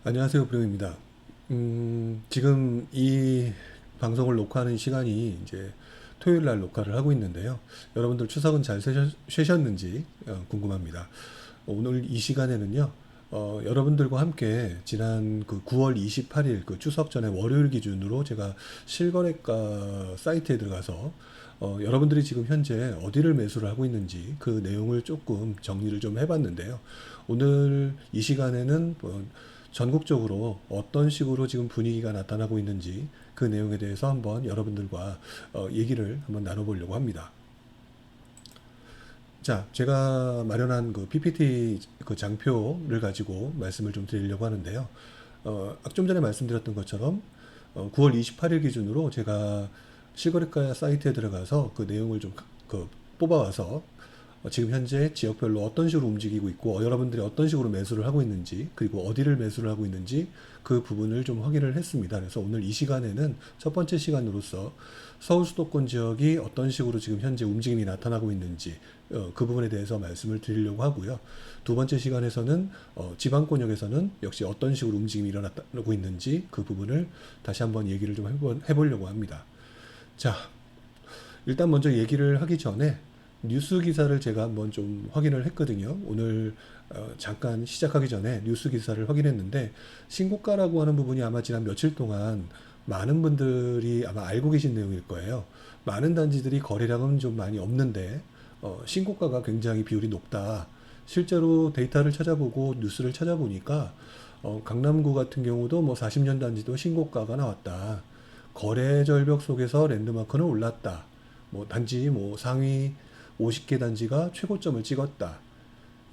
안녕하세요, 브령입니다. 지금 이 방송을 녹화하는 시간이 이제 토요일 날 녹화를 하고 있는데요. 여러분들 추석은 잘 쉬셨는지 궁금합니다. 오늘 이 시간에는요, 여러분들과 함께 지난 그 9월 28일 그 추석 전에 월요일 기준으로 제가 실거래가 사이트에 들어가서 여러분들이 지금 현재 어디를 매수를 하고 있는지 그 내용을 조금 정리를 좀 해봤는데요. 오늘 이 시간에는 전국적으로 어떤 식으로 지금 분위기가 나타나고 있는지 그 내용에 대해서 한번 여러분들과 얘기를 한번 나눠보려고 합니다. 자, 제가 마련한 그 PPT 그 장표를 가지고 말씀을 좀 드리려고 하는데요. 좀 전에 말씀드렸던 것처럼 9월 28일 기준으로 제가 실거래가 사이트에 들어가서 그 내용을 좀 뽑아와서 지금 현재 지역별로 어떤 식으로 움직이고 있고 여러분들이 어떤 식으로 매수를 하고 있는지 그리고 어디를 매수를 하고 있는지 그 부분을 좀 확인을 했습니다. 그래서 오늘 이 시간에는 첫 번째 시간으로서 서울 수도권 지역이 어떤 식으로 지금 현재 움직임이 나타나고 있는지 그 부분에 대해서 말씀을 드리려고 하고요. 두 번째 시간에서는 지방권역에서는 역시 어떤 식으로 움직임이 일어나고 있는지 그 부분을 다시 한번 얘기를 좀 해보려고 합니다. 자, 일단 먼저 얘기를 하기 전에 뉴스 기사를 제가 한번 좀 확인을 했거든요. 오늘 잠깐 시작하기 전에 뉴스 기사를 확인했는데 신고가라고 하는 부분이 아마 지난 며칠 동안 많은 분들이 아마 알고 계신 내용일 거예요. 많은 단지들이 거래량은 좀 많이 없는데 신고가가 굉장히 비율이 높다. 실제로 데이터를 찾아보고 뉴스를 찾아보니까 강남구 같은 경우도 뭐 40년 단지도 신고가가 나왔다. 거래 절벽 속에서 랜드마크는 올랐다. 뭐 단지 뭐 상위 50개 단지가 최고점을 찍었다.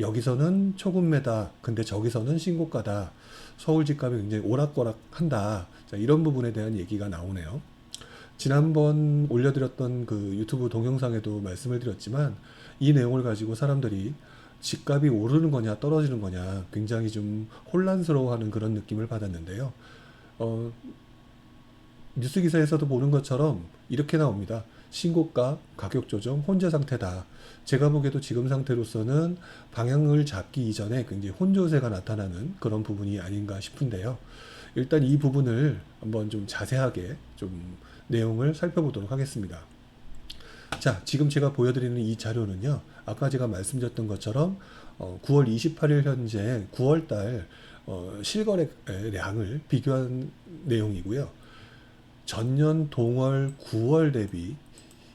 여기서는 초급매다. 근데 저기서는 신고가다. 서울 집값이 굉장히 오락가락한다. 자, 이런 부분에 대한 얘기가 나오네요. 지난번 올려드렸던 그 유튜브 동영상에도 말씀을 드렸지만 이 내용을 가지고 사람들이 집값이 오르는 거냐 떨어지는 거냐 굉장히 좀 혼란스러워하는 그런 느낌을 받았는데요. 어, 뉴스 기사에서도 보는 것처럼 이렇게 나옵니다. 신고가, 가격 조정, 혼재 상태다. 제가 보기에도 지금 상태로서는 방향을 잡기 이전에 굉장히 혼조세가 나타나는 그런 부분이 아닌가 싶은데요. 일단 이 부분을 한번 좀 자세하게 좀 내용을 살펴보도록 하겠습니다. 자, 지금 제가 보여드리는 이 자료는요. 아까 제가 말씀드렸던 것처럼 9월 28일 현재 9월달 실거래량을 비교한 내용이고요. 전년 동월 9월 대비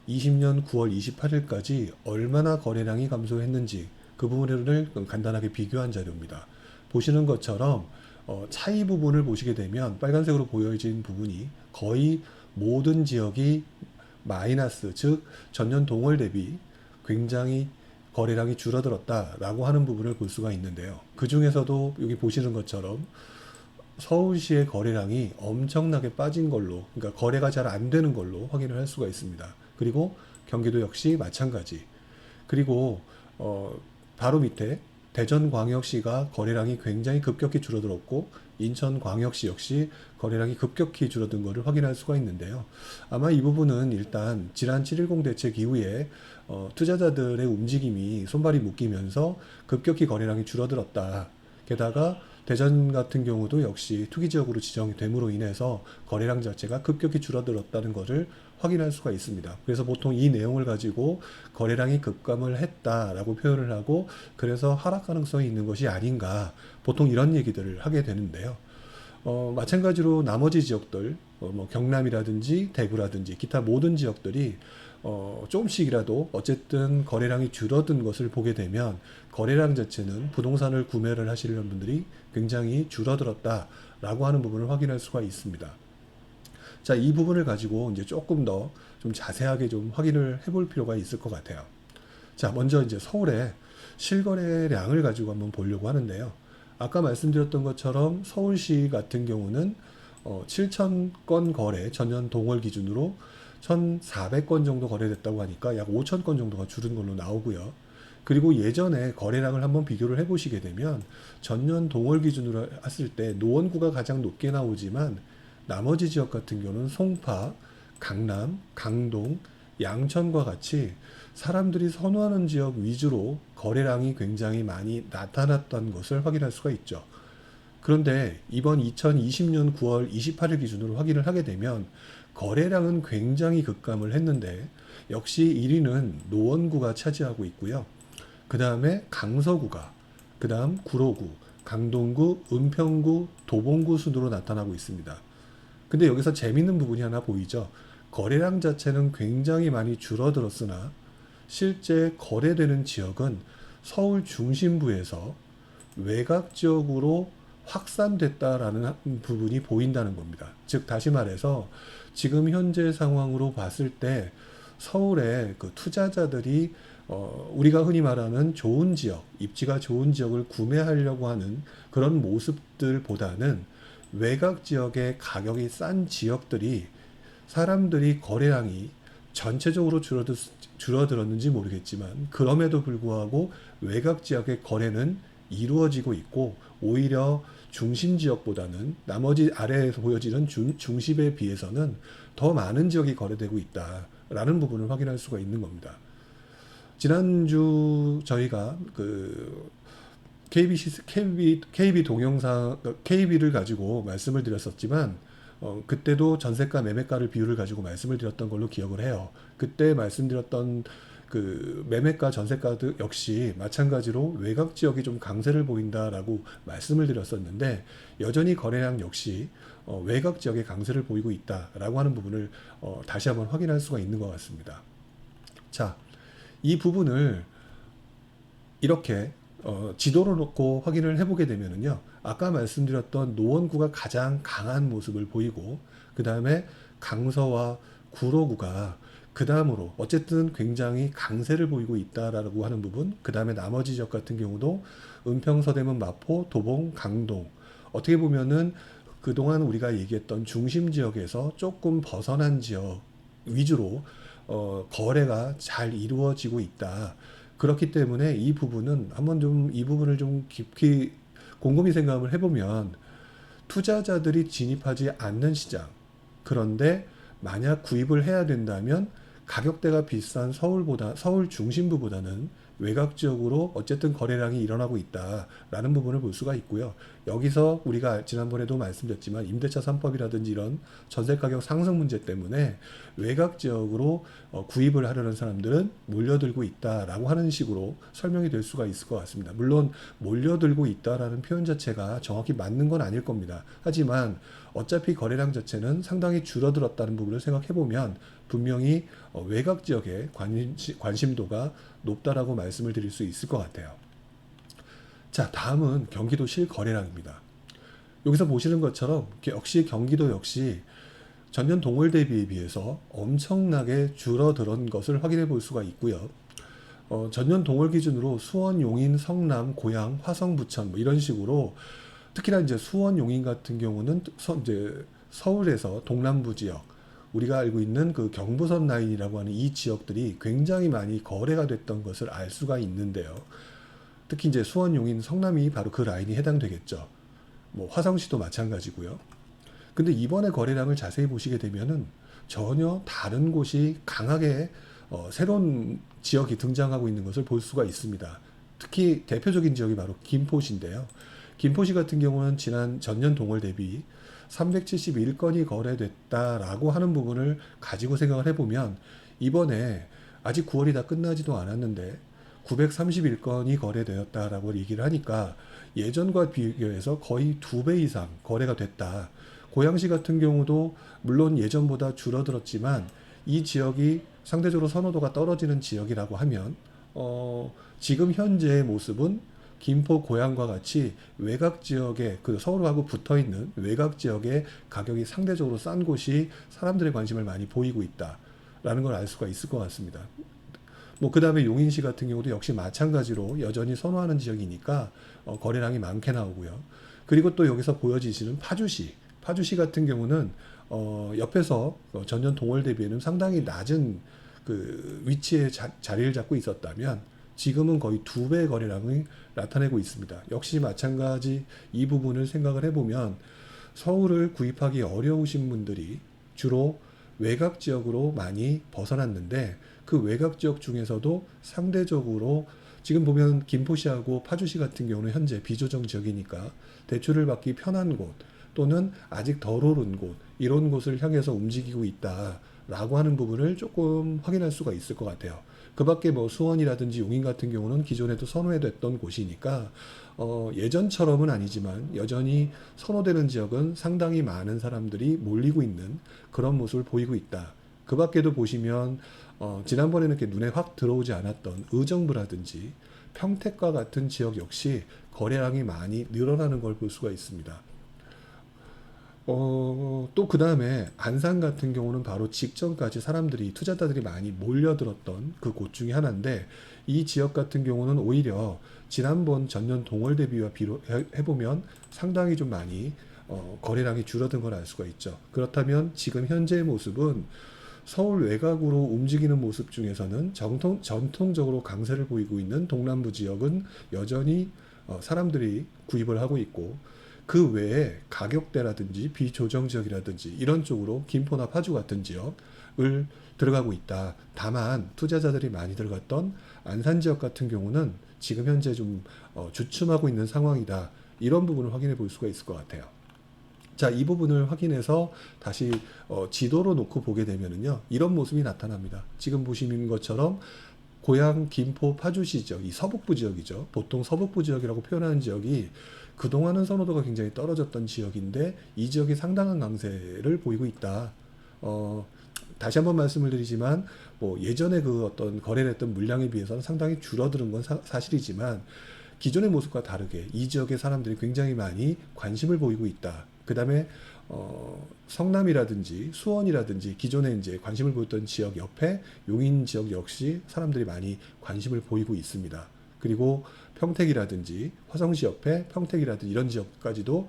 20년 9월 28일까지 얼마나 거래량이 감소했는지 그 부분을 간단하게 비교한 자료입니다. 보시는 것처럼 차이 부분을 보시게 되면 빨간색으로 보여진 부분이 거의 모든 지역이 마이너스, 즉 전년 동월 대비 굉장히 거래량이 줄어들었다라고 하는 부분을 볼 수가 있는데요. 그 중에서도 여기 보시는 것처럼 서울시의 거래량이 엄청나게 빠진 걸로, 그러니까 거래가 잘 안 되는 걸로 확인을 할 수가 있습니다. 그리고 경기도 역시 마찬가지. 그리고 바로 밑에 대전광역시가 거래량이 굉장히 급격히 줄어들었고 인천광역시 역시 거래량이 급격히 줄어든 것을 확인할 수가 있는데요. 아마 이 부분은 일단 지난 7.10 대책 이후에 투자자들의 움직임이 손발이 묶이면서 급격히 거래량이 줄어들었다. 게다가 대전 같은 경우도 역시 투기지역으로 지정이 됨으로 인해서 거래량 자체가 급격히 줄어들었다는 것을 확인할 수가 있습니다. 그래서 보통 이 내용을 가지고 거래량이 급감을 했다라고 표현을 하고 그래서 하락 가능성이 있는 것이 아닌가 보통 이런 얘기들을 하게 되는데요. 마찬가지로 나머지 지역들, 뭐 경남이라든지 대구라든지 기타 모든 지역들이 조금씩이라도 어쨌든 거래량이 줄어든 것을 보게 되면 거래량 자체는 부동산을 구매를 하시려는 분들이 굉장히 줄어들었다라고 하는 부분을 확인할 수가 있습니다. 자, 이 부분을 가지고 이제 조금 더 좀 자세하게 좀 확인을 해볼 필요가 있을 것 같아요. 자, 먼저 이제 서울의 실거래량을 가지고 한번 보려고 하는데요. 아까 말씀드렸던 것처럼 서울시 같은 경우는 7,000건 거래 전년 동월 기준으로 1,400건 정도 거래됐다고 하니까 약 5,000건 정도가 줄은 걸로 나오고요. 그리고 예전에 거래량을 한번 비교를 해보시게 되면 전년 동월 기준으로 했을 때 노원구가 가장 높게 나오지만 나머지 지역 같은 경우는 송파, 강남, 강동, 양천과 같이 사람들이 선호하는 지역 위주로 거래량이 굉장히 많이 나타났던 것을 확인할 수가 있죠. 그런데 이번 2020년 9월 28일 기준으로 확인을 하게 되면 거래량은 굉장히 급감을 했는데 역시 1위는 노원구가 차지하고 있고요. 그 다음에 강서구가, 그 다음 구로구, 강동구, 은평구, 도봉구 순으로 나타나고 있습니다. 근데 여기서 재밌는 부분이 하나 보이죠. 거래량 자체는 굉장히 많이 줄어들었으나 실제 거래되는 지역은 서울 중심부에서 외곽 지역으로 확산됐다라는 부분이 보인다는 겁니다. 즉 다시 말해서 지금 현재 상황으로 봤을 때 서울의 그 투자자들이 우리가 흔히 말하는 좋은 지역, 입지가 좋은 지역을 구매하려고 하는 그런 모습들보다는 외곽 지역의 가격이 싼 지역들이 사람들이 거래량이 전체적으로 줄어들었는지 모르겠지만 그럼에도 불구하고 외곽 지역의 거래는 이루어지고 있고 오히려 중심 지역보다는 나머지 아래에서 보여지는 중심에 비해서는 더 많은 지역이 거래되고 있다라는 부분을 확인할 수가 있는 겁니다. 지난주 저희가 그 KB 동영상, KB를 가지고 말씀을 드렸었지만, 그때도 전세가 매매가를 비율을 가지고 말씀을 드렸던 걸로 기억을 해요. 그때 말씀드렸던 그 매매가 전세가도 역시 마찬가지로 외곽 지역이 좀 강세를 보인다라고 말씀을 드렸었는데, 여전히 거래량 역시 외곽 지역의 강세를 보이고 있다라고 하는 부분을 다시 한번 확인할 수가 있는 것 같습니다. 자, 이 부분을 이렇게 지도로 놓고 확인을 해보게 되면은요, 아까 말씀드렸던 노원구가 가장 강한 모습을 보이고, 그 다음에 강서와 구로구가 그 다음으로 어쨌든 굉장히 강세를 보이고 있다라고 하는 부분, 그 다음에 나머지 지역 같은 경우도 은평, 서대문, 마포, 도봉, 강동, 어떻게 보면은 그동안 우리가 얘기했던 중심 지역에서 조금 벗어난 지역 위주로 거래가 잘 이루어지고 있다. 그렇기 때문에 이 부분은 한번 좀 이 부분을 좀 깊이 곰곰이 생각을 해보면 투자자들이 진입하지 않는 시장, 그런데 만약 구입을 해야 된다면 가격대가 비싼 서울 중심부보다는 외곽 지역으로 어쨌든 거래량이 일어나고 있다라는 부분을 볼 수가 있고요. 여기서 우리가 지난번에도 말씀드렸지만 임대차 3법이라든지 이런 전세 가격 상승 문제 때문에 외곽 지역으로 구입을 하려는 사람들은 몰려들고 있다라고 하는 식으로 설명이 될 수가 있을 것 같습니다. 물론 몰려들고 있다라는 표현 자체가 정확히 맞는 건 아닐 겁니다. 하지만 어차피 거래량 자체는 상당히 줄어들었다는 부분을 생각해 보면 분명히 외곽 지역의 관심도가 높다라고 말씀을 드릴 수 있을 것 같아요. 자, 다음은 경기도 실거래량입니다. 여기서 보시는 것처럼 역시 경기도 역시 전년 동월 대비에 비해서 엄청나게 줄어든 것을 확인해 볼 수가 있고요. 전년 동월 기준으로 수원, 용인, 성남, 고양, 화성, 부천 뭐 이런 식으로 특히나 이제 수원, 용인 같은 경우는 이제 서울에서 동남부 지역, 우리가 알고 있는 그 경부선 라인이라고 하는 이 지역들이 굉장히 많이 거래가 됐던 것을 알 수가 있는데요. 특히 이제 수원, 용인, 성남이 바로 그 라인이 해당되겠죠. 뭐 화성시도 마찬가지고요. 근데 이번에 거래량을 자세히 보시게 되면은 전혀 다른 곳이 강하게 새로운 지역이 등장하고 있는 것을 볼 수가 있습니다. 특히 대표적인 지역이 바로 김포시인데요. 김포시 같은 경우는 전년 동월 대비 371건이 거래됐다라고 하는 부분을 가지고 생각을 해보면 이번에 아직 9월이 다 끝나지도 않았는데 931건이 거래되었다라고 얘기를 하니까 예전과 비교해서 거의 2배 이상 거래가 됐다. 고양시 같은 경우도 물론 예전보다 줄어들었지만 이 지역이 상대적으로 선호도가 떨어지는 지역이라고 하면 지금 현재의 모습은 김포, 고양과 같이 외곽 지역에 그 서울하고 붙어 있는 외곽 지역의 가격이 상대적으로 싼 곳이 사람들의 관심을 많이 보이고 있다라는 걸 알 수가 있을 것 같습니다. 뭐 그 다음에 용인시 같은 경우도 역시 마찬가지로 여전히 선호하는 지역이니까 거래량이 많게 나오고요. 그리고 또 여기서 보여지시는 파주시 같은 경우는 옆에서 전년 동월 대비에는 상당히 낮은 그 위치에 자리를 잡고 있었다면 지금은 거의 2배 거래량을 나타내고 있습니다. 역시 마찬가지 이 부분을 생각을 해보면 서울을 구입하기 어려우신 분들이 주로 외곽 지역으로 많이 벗어났는데 그 외곽 지역 중에서도 상대적으로 지금 보면 김포시하고 파주시 같은 경우는 현재 비조정 지역이니까 대출을 받기 편한 곳 또는 아직 덜 오른 곳 이런 곳을 향해서 움직이고 있다라고 하는 부분을 조금 확인할 수가 있을 것 같아요. 그 밖에 뭐 수원이라든지 용인 같은 경우는 기존에도 선호됐던 곳이니까 예전처럼은 아니지만 여전히 선호되는 지역은 상당히 많은 사람들이 몰리고 있는 그런 모습을 보이고 있다. 그 밖에도 보시면 지난번에는 이렇게 눈에 확 들어오지 않았던 의정부라든지 평택과 같은 지역 역시 거래량이 많이 늘어나는 걸 볼 수가 있습니다. 또 그 다음에 안산 같은 경우는 바로 직전까지 사람들이 투자자들이 많이 몰려들었던 그 곳 중에 하나인데 이 지역 같은 경우는 오히려 지난번 전년 동월 대비와 해보면 상당히 좀 많이 거래량이 줄어든 걸 알 수가 있죠. 그렇다면 지금 현재의 모습은 서울 외곽으로 움직이는 모습 중에서는 전통적으로 강세를 보이고 있는 동남부 지역은 여전히 사람들이 구입을 하고 있고 그 외에 가격대라든지 비조정 지역이라든지 이런 쪽으로 김포나 파주 같은 지역을 들어가고 있다. 다만 투자자들이 많이 들어갔던 안산 지역 같은 경우는 지금 현재 좀 주춤하고 있는 상황이다. 이런 부분을 확인해 볼 수가 있을 것 같아요. 자, 이 부분을 확인해서 다시 지도로 놓고 보게 되면은요, 이런 모습이 나타납니다. 지금 보시는 것처럼 고향 김포 파주시 지역, 이 서북부 지역이죠. 보통 서북부 지역이라고 표현하는 지역이 그동안은 선호도가 굉장히 떨어졌던 지역인데 이 지역이 상당한 강세를 보이고 있다. 다시 한번 말씀을 드리지만 뭐 예전에 그 어떤 거래를 했던 물량에 비해서는 상당히 줄어드는 건 사실이지만 기존의 모습과 다르게 이 지역의 사람들이 굉장히 많이 관심을 보이고 있다. 그 다음에 성남이라든지 수원이라든지 기존에 이제 관심을 보였던 지역 옆에 용인 지역 역시 사람들이 많이 관심을 보이고 있습니다. 그리고 평택이라든지 화성시 옆에 평택이라든지 이런 지역까지도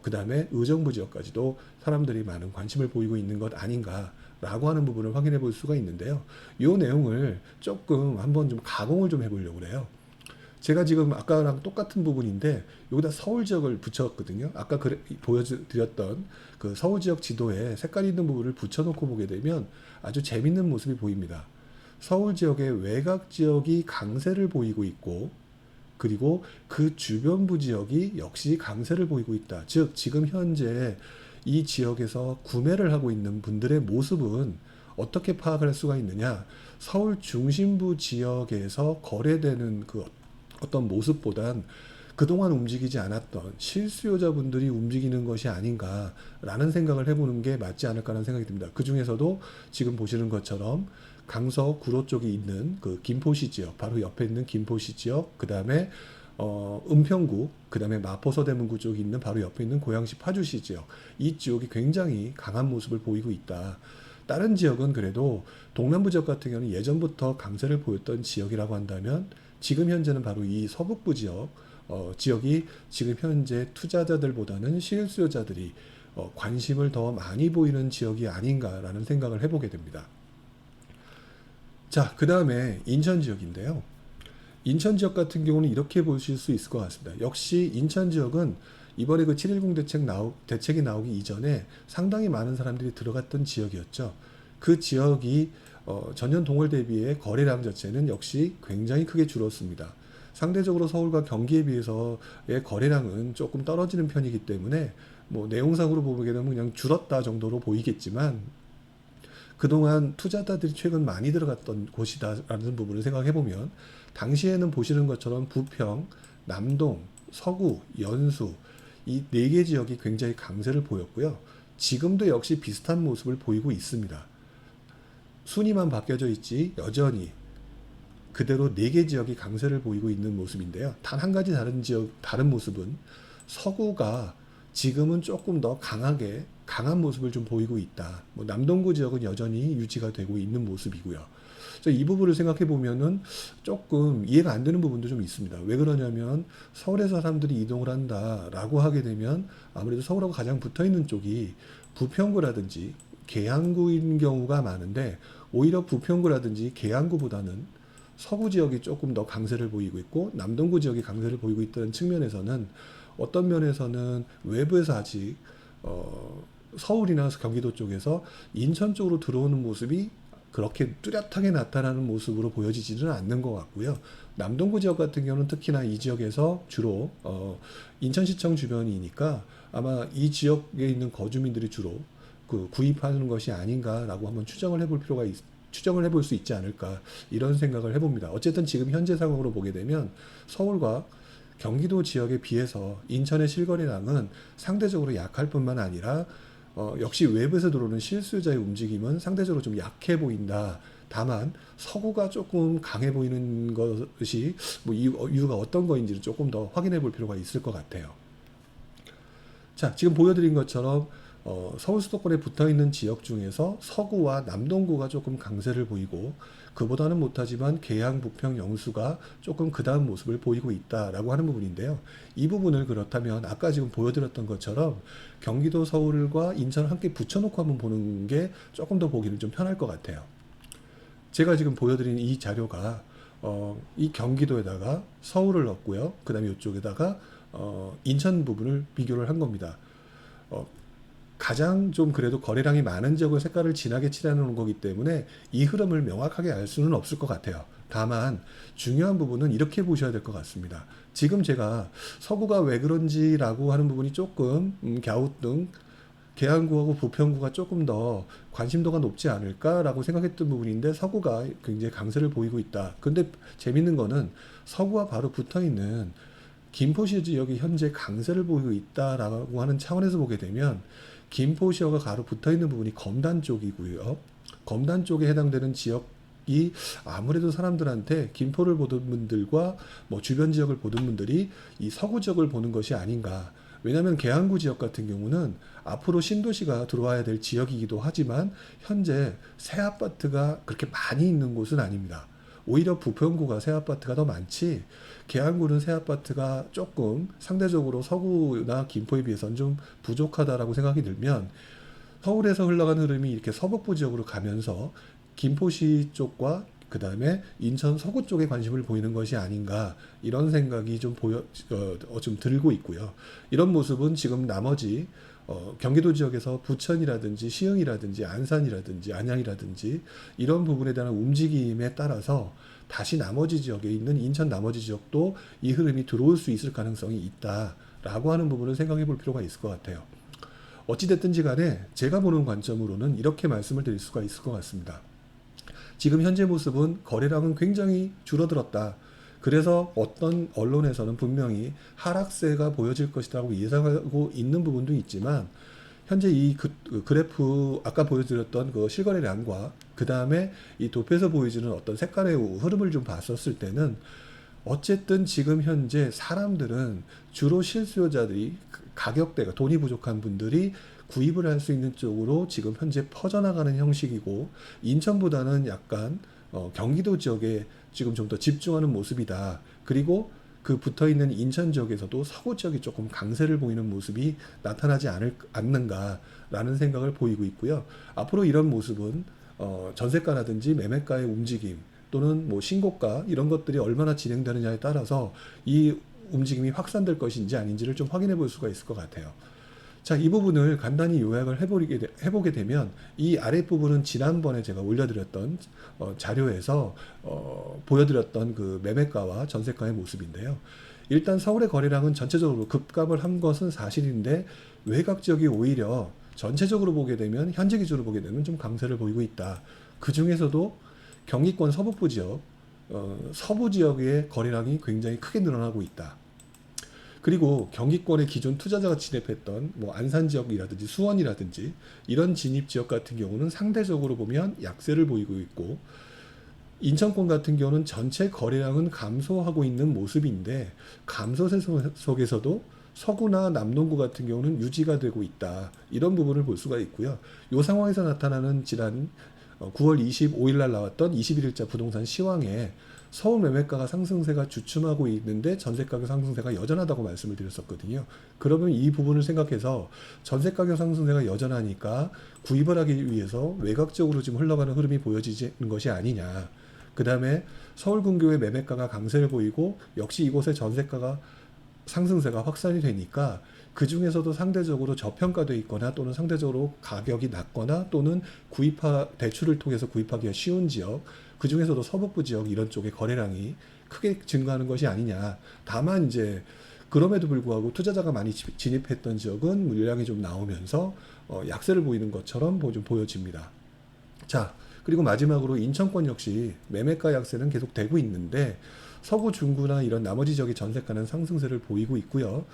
그 다음에 의정부 지역까지도 사람들이 많은 관심을 보이고 있는 것 아닌가라고 하는 부분을 확인해 볼 수가 있는데요. 이 내용을 조금 한번 좀 가공을 좀 해보려고 그래요. 제가 지금 아까랑 똑같은 부분인데 여기다 서울 지역을 붙였거든요. 아까 보여드렸던 그 서울 지역 지도에 색깔 있는 부분을 붙여놓고 보게 되면 아주 재밌는 모습이 보입니다. 서울 지역의 외곽 지역이 강세를 보이고 있고 그리고 그 주변부 지역이 역시 강세를 보이고 있다. 즉 지금 현재 이 지역에서 구매를 하고 있는 분들의 모습은 어떻게 파악을 할 수가 있느냐. 서울 중심부 지역에서 거래되는 그 어떤 모습보단 그동안 움직이지 않았던 실수요자분들이 움직이는 것이 아닌가라는 생각을 해보는 게 맞지 않을까라는 생각이 듭니다. 그 중에서도 지금 보시는 것처럼 강서 구로 쪽에 있는 그 김포시 지역, 바로 옆에 있는 김포시 지역, 그 다음에 은평구, 그 다음에 마포 서대문구 쪽에 있는 바로 옆에 있는 고양시 파주시 지역, 이 지역이 굉장히 강한 모습을 보이고 있다. 다른 지역은 그래도 동남부 지역 같은 경우는 예전부터 강세를 보였던 지역이라고 한다면 지금 현재는 바로 이 서북부 지역, 지역이 지금 현재 투자자들보다는 실수요자들이 관심을 더 많이 보이는 지역이 아닌가라는 생각을 해보게 됩니다. 자, 그 다음에 인천 지역인데요. 인천 지역 같은 경우는 이렇게 보실 수 있을 것 같습니다. 역시 인천 지역은 이번에 그 7.10 대책이 나오기 이전에 상당히 많은 사람들이 들어갔던 지역이었죠. 그 지역이 전년 동월 대비의 거래량 자체는 역시 굉장히 크게 줄었습니다. 상대적으로 서울과 경기에 비해서의 거래량은 조금 떨어지는 편이기 때문에 뭐 내용상으로 보게 되면 그냥 줄었다 정도로 보이겠지만 그동안 투자자들이 최근 많이 들어갔던 곳이다라는 부분을 생각해보면 당시에는 보시는 것처럼 부평, 남동, 서구, 연수 이 네 개 지역이 굉장히 강세를 보였고요. 지금도 역시 비슷한 모습을 보이고 있습니다. 순위만 바뀌어져 있지 여전히 그대로 네 개 지역이 강세를 보이고 있는 모습인데요. 단 한 가지 다른 모습은 서구가 지금은 조금 더 강한 모습을 좀 보이고 있다. 뭐 남동구 지역은 여전히 유지가 되고 있는 모습이고요. 이 부분을 생각해 보면은 조금 이해가 안 되는 부분도 좀 있습니다. 왜 그러냐면 서울에서 사람들이 이동을 한다라고 하게 되면 아무래도 서울하고 가장 붙어 있는 쪽이 부평구라든지 계양구인 경우가 많은데 오히려 부평구라든지 계양구보다는 서구 지역이 조금 더 강세를 보이고 있고 남동구 지역이 강세를 보이고 있다는 측면에서는 어떤 면에서는 외부에서 아직 서울이나 경기도 쪽에서 인천 쪽으로 들어오는 모습이 그렇게 뚜렷하게 나타나는 모습으로 보여지지는 않는 것 같고요. 남동구 지역 같은 경우는 특히나 이 지역에서 주로 인천시청 주변이니까 아마 이 지역에 있는 거주민들이 주로 그 구입하는 것이 아닌가라고 한번 추정을 해볼 수 있지 않을까 이런 생각을 해봅니다. 어쨌든 지금 현재 상황으로 보게 되면 서울과 경기도 지역에 비해서 인천의 실거래량은 상대적으로 약할 뿐만 아니라 역시 외부에서 들어오는 실수요자의 움직임은 상대적으로 좀 약해 보인다. 다만 서구가 조금 강해 보이는 것이 뭐 이유가 어떤 거인지를 조금 더 확인해 볼 필요가 있을 것 같아요. 자, 지금 보여드린 것처럼 서울 수도권에 붙어 있는 지역 중에서 서구와 남동구가 조금 강세를 보이고 그보다는 못하지만 계양, 부평, 영수가 조금 그 다음 모습을 보이고 있다라고 하는 부분인데요. 이 부분을 그렇다면 아까 지금 보여드렸던 것처럼 경기도, 서울과 인천을 함께 붙여놓고 한번 보는 게 조금 더 보기는 좀 편할 것 같아요. 제가 지금 보여드린 이 자료가 이 경기도에다가 서울을 넣었고요. 그 다음에 이쪽에다가 인천 부분을 비교를 한 겁니다. 가장 좀 그래도 거래량이 많은 지역을 색깔을 진하게 칠해놓은 거기 때문에 이 흐름을 명확하게 알 수는 없을 것 같아요. 다만 중요한 부분은 이렇게 보셔야 될 것 같습니다. 지금 제가 서구가 왜 그런지라고 하는 부분이 조금 갸우뚱 계양구하고 부평구가 조금 더 관심도가 높지 않을까라고 생각했던 부분인데 서구가 굉장히 강세를 보이고 있다. 근데 재밌는 거는 서구와 바로 붙어있는 김포시 지역이 현재 강세를 보이고 있다라고 하는 차원에서 보게 되면 김포시와 바로 붙어있는 부분이 검단 쪽이고요. 검단 쪽에 해당되는 지역이 아무래도 사람들한테 김포를 보던 분들과 뭐 주변 지역을 보던 분들이 이 서구 지역을 보는 것이 아닌가. 왜냐하면 계양구 지역 같은 경우는 앞으로 신도시가 들어와야 될 지역이기도 하지만 현재 새 아파트가 그렇게 많이 있는 곳은 아닙니다. 오히려 부평구가 새 아파트가 더 많지 계양구는 새 아파트가 조금 상대적으로 서구나 김포에 비해서는 좀 부족하다라고 생각이 들면 서울에서 흘러가는 흐름이 이렇게 서북부 지역으로 가면서 김포시 쪽과 그 다음에 인천 서구 쪽에 관심을 보이는 것이 아닌가 이런 생각이 좀 좀 들고 있고요. 이런 모습은 지금 나머지 경기도 지역에서 부천이라든지 시흥이라든지 안산이라든지 안양이라든지 이런 부분에 대한 움직임에 따라서 다시 나머지 지역에 있는 인천 나머지 지역도 이 흐름이 들어올 수 있을 가능성이 있다라고 하는 부분을 생각해 볼 필요가 있을 것 같아요. 어찌됐든지 간에 제가 보는 관점으로는 이렇게 말씀을 드릴 수가 있을 것 같습니다. 지금 현재 모습은 거래량은 굉장히 줄어들었다. 그래서 어떤 언론에서는 분명히 하락세가 보여질 것이라고 예상하고 있는 부분도 있지만 현재 이 그래프 아까 보여드렸던 그 실거래량과 그 다음에 이 도표에서 보여지는 어떤 색깔의 흐름을 좀 봤었을 때는 어쨌든 지금 현재 사람들은 주로 실수요자들이 가격대가 돈이 부족한 분들이 구입을 할 수 있는 쪽으로 지금 현재 퍼져나가는 형식이고 인천보다는 약간 경기도 지역에 지금 좀 더 집중하는 모습이다. 그리고 그 붙어있는 인천 지역에서도 서구 지역이 조금 강세를 보이는 모습이 나타나지 않는가라는 생각을 보이고 있고요. 앞으로 이런 모습은 전세가라든지 매매가의 움직임 또는 뭐 신고가 이런 것들이 얼마나 진행되느냐에 따라서 이 움직임이 확산될 것인지 아닌지를 좀 확인해 볼 수가 있을 것 같아요. 자, 이 부분을 간단히 요약을 해보게 되면 이 아랫부분은 지난번에 제가 올려드렸던 자료에서 보여드렸던 그 매매가와 전세가의 모습인데요. 일단 서울의 거래량은 전체적으로 급감을 한 것은 사실인데 외곽 지역이 오히려 전체적으로 보게 되면 현재 기준으로 보게 되면 좀 강세를 보이고 있다. 그 중에서도 경기권 서북부 지역, 서부 지역의 거래량이 굉장히 크게 늘어나고 있다. 그리고 경기권의 기존 투자자가 진입했던 뭐 안산 지역이라든지 수원이라든지 이런 진입 지역 같은 경우는 상대적으로 보면 약세를 보이고 있고 인천권 같은 경우는 전체 거래량은 감소하고 있는 모습인데 감소세 속에서도 서구나 남동구 같은 경우는 유지가 되고 있다. 이런 부분을 볼 수가 있고요. 이 상황에서 나타나는 지난 9월 25일 날 나왔던 21일자 부동산 시황에 서울 매매가가 상승세가 주춤하고 있는데 전세가격 상승세가 여전하다고 말씀을 드렸었거든요. 그러면 이 부분을 생각해서 전세가격 상승세가 여전하니까 구입을 하기 위해서 외곽적으로 지금 흘러가는 흐름이 보여지는 것이 아니냐. 그 다음에 서울 근교의 매매가가 강세를 보이고 역시 이곳의 전세가가 상승세가 확산이 되니까 그 중에서도 상대적으로 저평가돼 있거나 또는 상대적으로 가격이 낮거나 또는 대출을 통해서 구입하기가 쉬운 지역, 그 중에서도 서북부 지역 이런 쪽의 거래량이 크게 증가하는 것이 아니냐. 다만 이제 그럼에도 불구하고 투자자가 많이 진입했던 지역은 물량이 좀 나오면서 약세를 보이는 것처럼 좀 보여집니다. 자, 그리고 마지막으로 인천권 역시 매매가 약세는 계속 되고 있는데 서구 중구나 이런 나머지 지역의 전세가는 상승세를 보이고 있고요.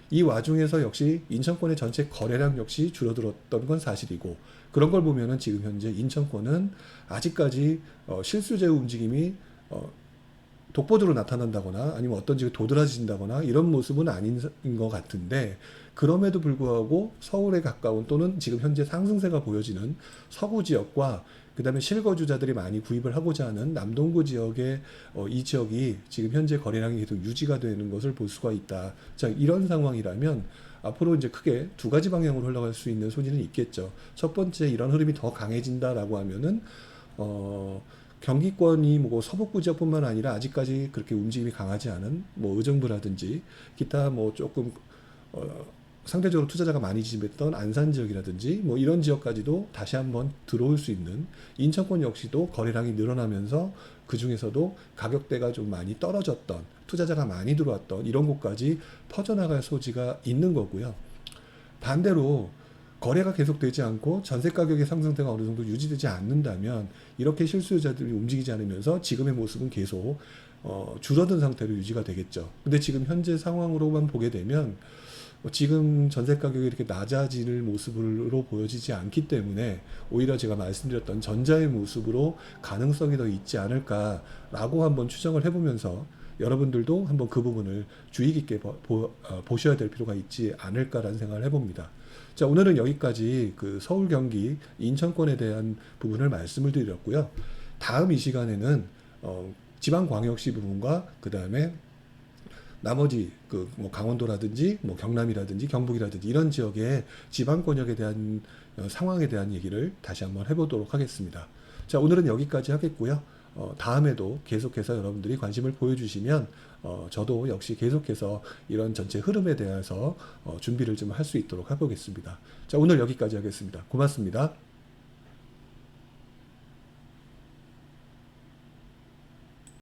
이 와중에서 역시 인천권의 전체 거래량 역시 줄어들었던 건 사실이고, 그런 걸 보면은 지금 현재 인천권은 아직까지 실수제의 움직임이 독보적으로 나타난다거나 아니면 어떤 지역이 도드라진다거나 이런 모습은 아닌 것 같은데, 그럼에도 불구하고 서울에 가까운 또는 지금 현재 상승세가 보여지는 서구 지역과 그 다음에 실거주자들이 많이 구입을 하고자 하는 남동구 지역의 이 지역이 지금 현재 거래량이 계속 유지가 되는 것을 볼 수가 있다. 자, 이런 상황이라면 앞으로 이제 크게 두 가지 방향으로 흘러갈 수 있는 소지는 있겠죠. 첫 번째, 이런 흐름이 더 강해진다라고 하면은 경기권이 뭐 서북부 지역뿐만 아니라 아직까지 그렇게 움직임이 강하지 않은 뭐 의정부라든지 기타 뭐 조금 상대적으로 투자자가 많이 진입했던 안산 지역이라든지 뭐 이런 지역까지도 다시 한번 들어올 수 있는, 인천권 역시도 거래량이 늘어나면서 그 중에서도 가격대가 좀 많이 떨어졌던, 투자자가 많이 들어왔던 이런 곳까지 퍼져나갈 소지가 있는 거고요. 반대로 거래가 계속되지 않고 전세 가격의 상승세가 어느 정도 유지되지 않는다면 이렇게 실수요자들이 움직이지 않으면서 지금의 모습은 계속 줄어든 상태로 유지가 되겠죠. 근데 지금 현재 상황으로만 보게 되면 지금 전세 가격이 이렇게 낮아지는 모습으로 보여지지 않기 때문에 오히려 제가 말씀드렸던 전자의 모습으로 가능성이 더 있지 않을까라고 한번 추정을 해보면서 여러분들도 한번 그 부분을 주의 깊게 보셔야 될 필요가 있지 않을까라는 생각을 해봅니다. 자, 오늘은 여기까지 그 서울, 경기, 인천권에 대한 부분을 말씀을 드렸고요. 다음 이 시간에는 지방광역시 부분과 그 다음에 나머지 그 뭐 강원도라든지 뭐 경남이라든지 경북이라든지 이런 지역의 지방 권역에 대한 상황에 대한 얘기를 다시 한번 해보도록 하겠습니다. 자, 오늘은 여기까지 하겠고요. 다음에도 계속해서 여러분들이 관심을 보여주시면 저도 역시 계속해서 이런 전체 흐름에 대해서 준비를 좀 할 수 있도록 해보겠습니다. 자, 오늘 여기까지 하겠습니다. 고맙습니다.